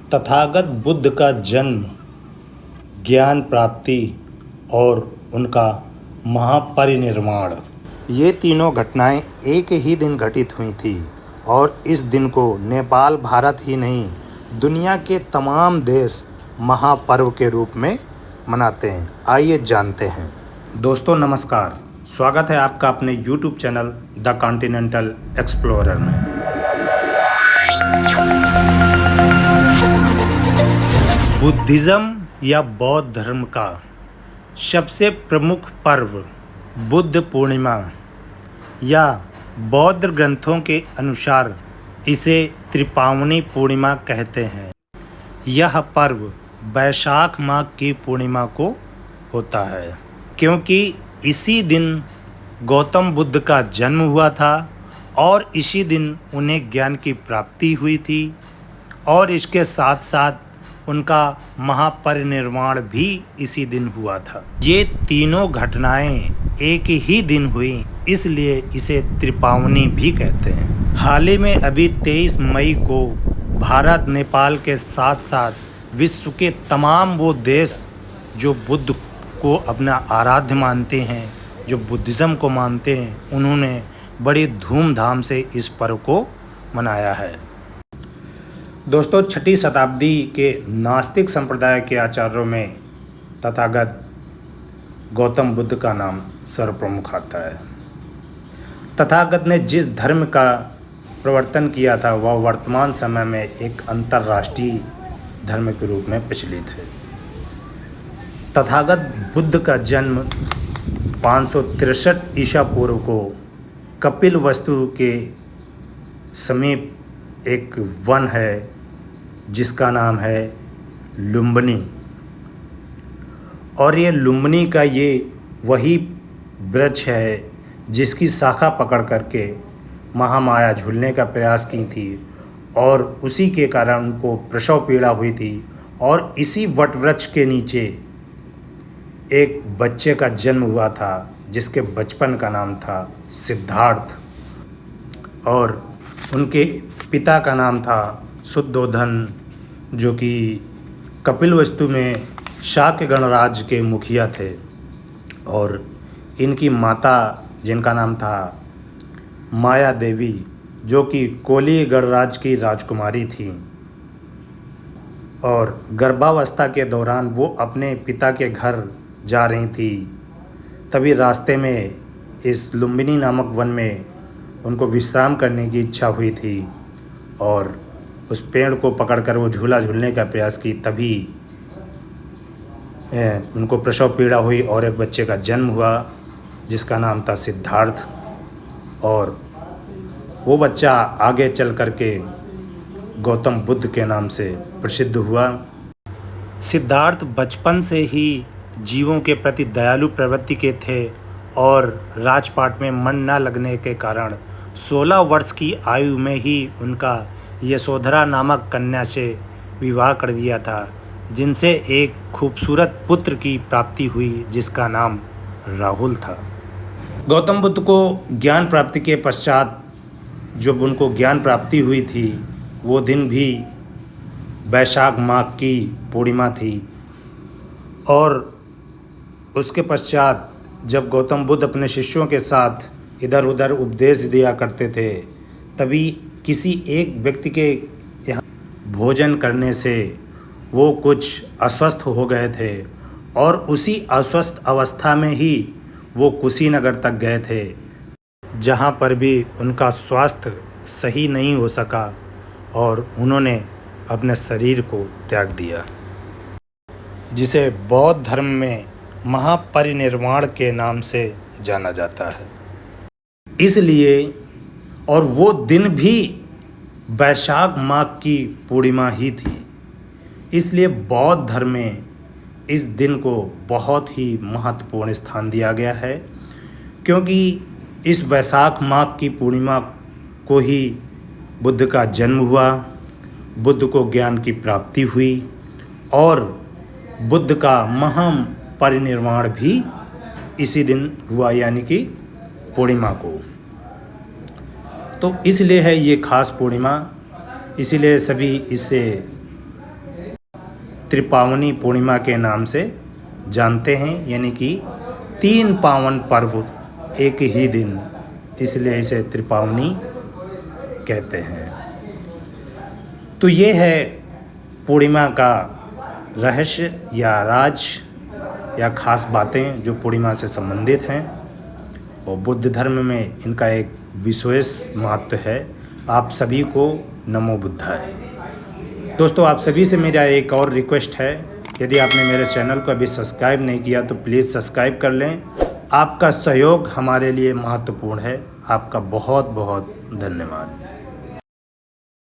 तथागत बुद्ध का जन्म, ज्ञान प्राप्ति और उनका महापरिनिर्वाण, ये तीनों घटनाएं एक ही दिन घटित हुई थी और इस दिन को नेपाल, भारत ही नहीं, दुनिया के तमाम देश महापर्व के रूप में मनाते हैं। आइए जानते हैं। दोस्तों नमस्कार, स्वागत है आपका अपने YouTube channel the continental explorer में। बुद्धिज़्म या बौद्ध धर्म का सबसे प्रमुख पर्व बुद्ध पूर्णिमा या बौद्ध ग्रंथों के अनुसार इसे त्रिपावनी पूर्णिमा कहते हैं। यह पर्व वैशाख माह की पूर्णिमा को होता है, क्योंकि इसी दिन गौतम बुद्ध का जन्म हुआ था और इसी दिन उन्हें ज्ञान की प्राप्ति हुई थी और इसके साथ साथ उनका महापरिनिर्वाण भी इसी दिन हुआ था। ये तीनों घटनाएं एक ही दिन हुई, इसलिए इसे त्रिपावनी भी कहते हैं। हाल ही में अभी 23 मई को भारत, नेपाल के साथ साथ विश्व के तमाम वो देश जो बुद्ध को अपना आराध्य मानते हैं, जो बुद्धिज़्म को मानते हैं, उन्होंने बड़ी धूमधाम से इस पर्व को मनाया है। दोस्तों, 6ठी शताब्दी के नास्तिक संप्रदाय के आचार्यों में तथागत गौतम बुद्ध का नाम सर्वप्रमुख आता है। तथागत ने जिस धर्म का प्रवर्तन किया था वह वर्तमान समय में एक अंतर्राष्ट्रीय धर्म के रूप में प्रचलित है। तथागत बुद्ध का जन्म 563 ईसा पूर्व को कपिलवस्तु के समीप एक वन है जिसका नाम है लुम्बिनी, और ये लुम्बिनी का ये वही वृक्ष है जिसकी शाखा पकड़ करके महामाया झूलने का प्रयास की थी और उसी के कारण उनको प्रसव पीड़ा हुई थी। और इसी वट वृक्ष के नीचे एक बच्चे का जन्म हुआ था जिसके बचपन का नाम था सिद्धार्थ, और उनके पिता का नाम था शुद्धोधन, जो कि कपिलवस्तु में शाक्य गणराज्य के मुखिया थे, और इनकी माता जिनका नाम था माया देवी, जो कि कोली गणराज्य की राजकुमारी थी, और गर्भावस्था के दौरान वो अपने पिता के घर जा रही थी। तभी रास्ते में इस लुम्बिनी नामक वन में उनको विश्राम करने की इच्छा हुई थी और उस पेड़ को पकड़कर वो झूला झूलने का प्रयास की। तभी उनको प्रसव पीड़ा हुई और एक बच्चे का जन्म हुआ जिसका नाम था सिद्धार्थ, और वो बच्चा आगे चल कर के गौतम बुद्ध के नाम से प्रसिद्ध हुआ। सिद्धार्थ बचपन से ही जीवों के प्रति दयालु प्रवृत्ति के थे और राजपाट में मन न लगने के कारण 16 वर्ष की आयु में ही उनका यशोधरा नामक कन्या से विवाह कर दिया था, जिनसे एक खूबसूरत पुत्र की प्राप्ति हुई जिसका नाम राहुल था। गौतम बुद्ध को ज्ञान प्राप्ति के पश्चात जब उनको ज्ञान प्राप्ति हुई थी, वो दिन भी वैशाख माह की पूर्णिमा थी, और उसके पश्चात जब गौतम बुद्ध अपने शिष्यों के साथ इधर उधर उपदेश दिया करते थे, तभी किसी एक व्यक्ति के यहाँ भोजन करने से वो कुछ अस्वस्थ हो गए थे, और उसी अस्वस्थ अवस्था में ही वो कुशीनगर तक गए थे, जहाँ पर भी उनका स्वास्थ्य सही नहीं हो सका और उन्होंने अपने शरीर को त्याग दिया, जिसे बौद्ध धर्म में महापरिनिर्वाण के नाम से जाना जाता है। इसलिए और वो दिन भी वैशाख माह की पूर्णिमा ही थी, इसलिए बौद्ध धर्म में इस दिन को बहुत ही महत्वपूर्ण स्थान दिया गया है, क्योंकि इस वैशाख माह की पूर्णिमा को ही बुद्ध का जन्म हुआ, बुद्ध को ज्ञान की प्राप्ति हुई और बुद्ध का महापरिनिर्वाण भी इसी दिन हुआ, यानी कि पूर्णिमा को। तो इसलिए है ये खास पूर्णिमा, इसीलिए सभी इसे त्रिपावनी पूर्णिमा के नाम से जानते हैं, यानी कि 3 पावन पर्व एक ही दिन, इसलिए इसे त्रिपावनी कहते हैं। तो ये है पूर्णिमा का रहस्य या राज या ख़ास बातें जो पूर्णिमा से संबंधित हैं, और बुद्ध धर्म में इनका एक विशेष महत्व है। आप सभी को नमो बुद्धाय। दोस्तों, आप सभी से मेरा एक और रिक्वेस्ट है, यदि आपने मेरे चैनल को अभी सब्सक्राइब नहीं किया तो प्लीज़ सब्सक्राइब कर लें। आपका सहयोग हमारे लिए महत्वपूर्ण है। आपका बहुत बहुत धन्यवाद।